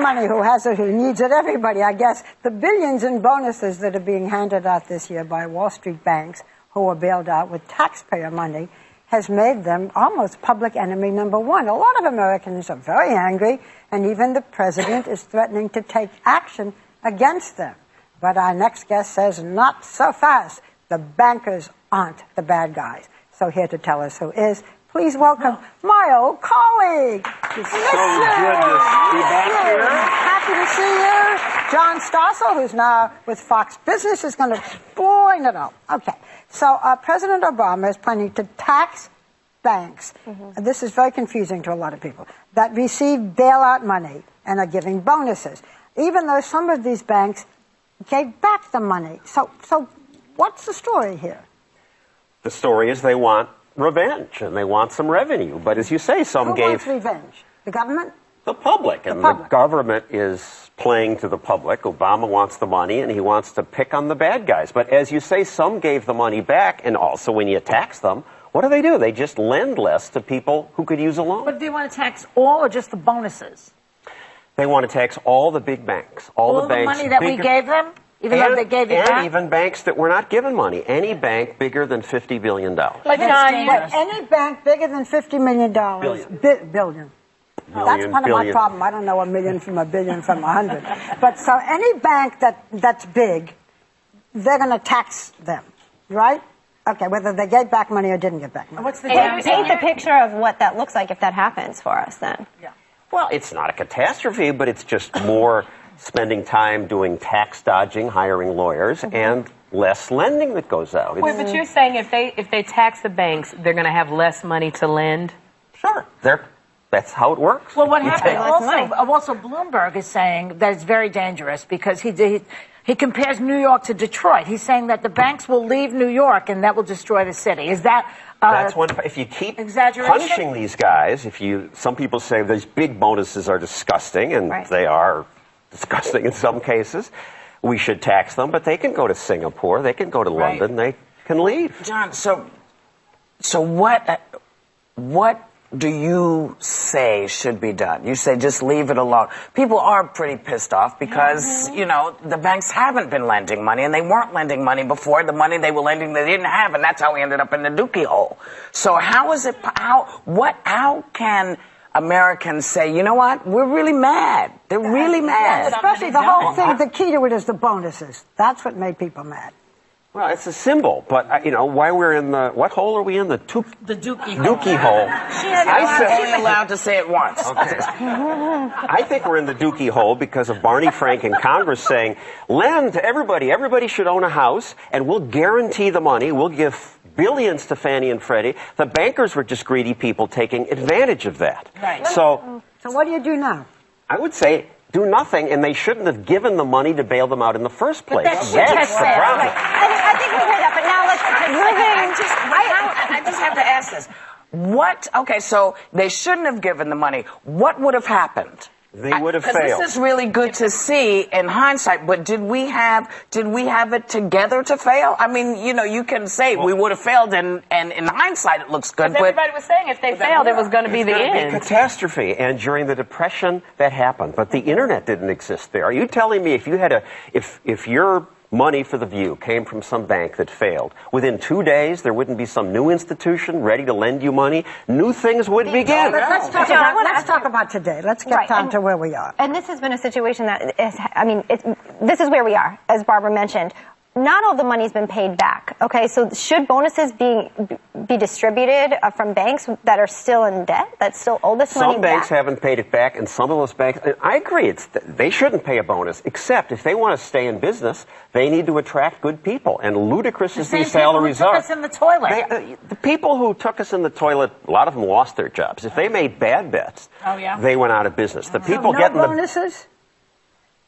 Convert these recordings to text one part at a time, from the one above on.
money, who has it, who needs it, everybody, I guess. The billions in bonuses that are being handed out this year by Wall Street banks, who were bailed out with taxpayer money, has made them almost public enemy number one. A lot of Americans are very angry, and even the president is threatening to take action against them. But our next guest says, not so fast. The bankers aren't the bad guys. So here to tell us who is, please welcome my old colleague. So good to be back here. Happy to see you. John Stossel, who's now with Fox Business, is going to explain it all. Okay. So President Obama is planning to tax banks. This is very confusing to a lot of people, that receive bailout money and are giving bonuses, even though some of these banks gave back the money. So what's the story here? The story is they want revenge, and they want some revenue. But as you say, Who wants revenge? The government? The public. And the government is playing to the public. Obama wants the money, and he wants to pick on the bad guys. But as you say, some gave the money back, and also when you tax them, what do? They just lend less to people who could use a loan. But do you want to tax all or just the bonuses? They want to tax all the big banks. All the banks. Money that we gave them? Even though they gave it back? And even banks that were not given money. Any bank bigger than $50 billion. But any bank bigger than $50 million. Billion. That's part of my problem. I don't know a million from a billion from 100. But so any bank that's big, they're going to tax them, right? Okay, whether they gave back money or didn't give back money. What's the paint the picture of what that looks like if that happens for us then. Yeah. Well, it's not a catastrophe, but it's just more spending time doing tax dodging, hiring lawyers, and less lending that goes out. Wait, but you're saying if they tax the banks, they're going to have less money to lend? Sure. That's how it works. Well, what happened also Bloomberg is saying that it's very dangerous because he compares New York to Detroit. He's saying that the banks will leave New York and that will destroy the city. Is that that's one. If you keep punishing these guys, some people say these big bonuses are disgusting, and they are disgusting in some cases. We should tax them, but they can go to Singapore, they can go to London, they can leave. John, so what do you say should be done? You say just leave it alone. People are pretty pissed off because, the banks haven't been lending money, and they weren't lending money before. The money they were lending they didn't have, and that's how we ended up in the dookie hole. So how can Americans say, you know what, we're really mad. They're really mad. Especially the whole thing, the key to it is the bonuses. That's what made people mad. Well, it's a symbol, but, why we're in what hole are we in? The dookie hole. She's allowed to say it once. Okay. I think we're in the dookie hole because of Barney Frank in Congress saying, lend to everybody. Everybody should own a house, and we'll guarantee the money. We'll give billions to Fannie and Freddie. The bankers were just greedy people taking advantage of that. Right. So what do you do now? I would say do nothing, and they shouldn't have given the money to bail them out in the first place. That's the problem. I think we heard that, but now let's I just have to ask this. So they shouldn't have given the money. What would have happened? They would have failed. This is really good to see in hindsight, but did we have it together to fail? I mean, you can say we would have failed, and in hindsight it looks good. But everybody was saying if they failed, it was going to be the end. It was going to be a catastrophe, and during the Depression that happened. But the internet didn't exist there. Are you telling me if your money for The View came from some bank that failed, within 2 days there wouldn't be some new institution ready to lend you money? New things would begin. Let's talk about today. Let's get down to where we are. And this has been a situation that this is where we are, as Barbara mentioned. Not all the money's been paid back. Okay, so should bonuses be distributed from banks that are still in debt, that still owe this money back? Some banks haven't paid it back, and some of those banks, I agree, they shouldn't pay a bonus, except if they want to stay in business, they need to attract good people. And ludicrous as these salaries are. The same people who took us in the toilet. The people who took us in the toilet, a lot of them lost their jobs. If they made bad bets, they went out of business. The people getting bonuses?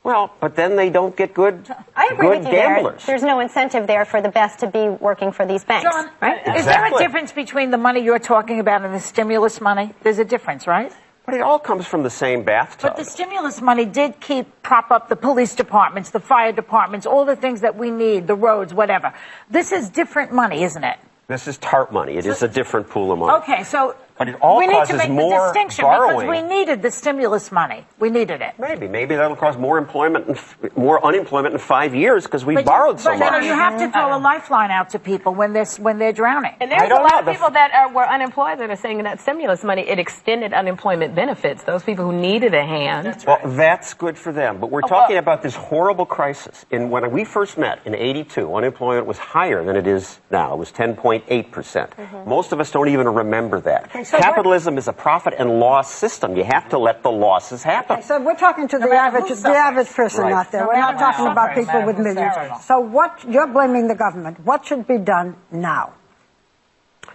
Well, but then they don't get good I agree with you gamblers. There's no incentive there for the best to be working for these banks, John, right? Exactly. Is there a difference between the money you're talking about and the stimulus money? There's a difference, right? But it all comes from the same bathtub. But the stimulus money did prop up the police departments, the fire departments, all the things that we need, the roads, whatever. This is different money, isn't it? This is TARP money. It is a different pool of money. Okay, so But it all we need causes to make more the distinction borrowing. because we needed the stimulus money. We needed it. Maybe that'll cause more employment and more unemployment in 5 years because we borrowed so But much. you have to throw a lifeline out to people when they're drowning. And there's I a don't lot know. of people that were unemployed that are saying that stimulus money, it extended unemployment benefits. Those people who needed a hand. Well, that's good for them. But we're talking about this horrible crisis. When we first met in '82, unemployment was higher than it is now. It was 10.8%. Most of us don't even remember that. so Capitalism is a profit and loss system. You have to let the losses happen. So we're talking to the matter average, who the average person Right. out there. No We're not matter talking who's about suffering, people with matter who's millions. terrible. So what, you're blaming the government. What should be done now?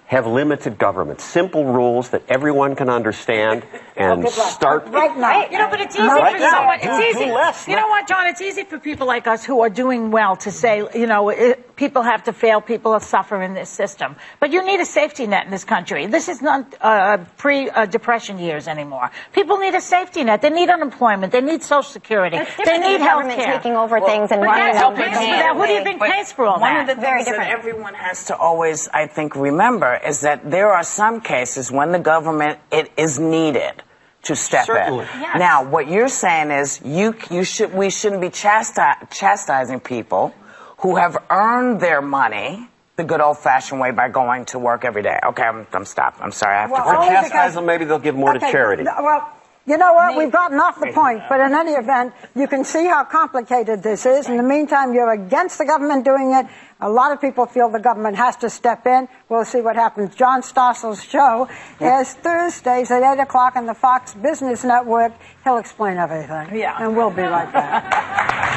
Have limited government, simple rules that everyone can understand, and start. Right now. You know, but it's easy Right for now. someone. Do It's easy. less. You know what, John? It's easy for people like us who are doing well to say, you know, people have to fail, people suffer in this system. But you need a safety net in this country. This is not pre-depression years anymore. People need a safety net. They need unemployment. They need Social Security. It's They different than need the health government care. taking over things and But running that's them. who pays for that. Who do you think pays for all One that? of the Very things that different. everyone has to always, I think, remember is that there are some cases when the government, it is needed to step Certainly. in. Yes. Now, what you're saying is we shouldn't be chastising people who have earned their money the good old-fashioned way by going to work every day. Okay, I'm stopped. I'm sorry, I have Well, to. Or only chastise because- them, maybe they'll give more to charity. Well, you know what? We've gotten off the point, but in any event, you can see how complicated this is. In the meantime, you're against the government doing it. A lot of people feel the government has to step in. We'll see what happens. John Stossel's show is Thursdays at 8 o'clock on the Fox Business Network. He'll explain everything. Yeah. And we'll be right back.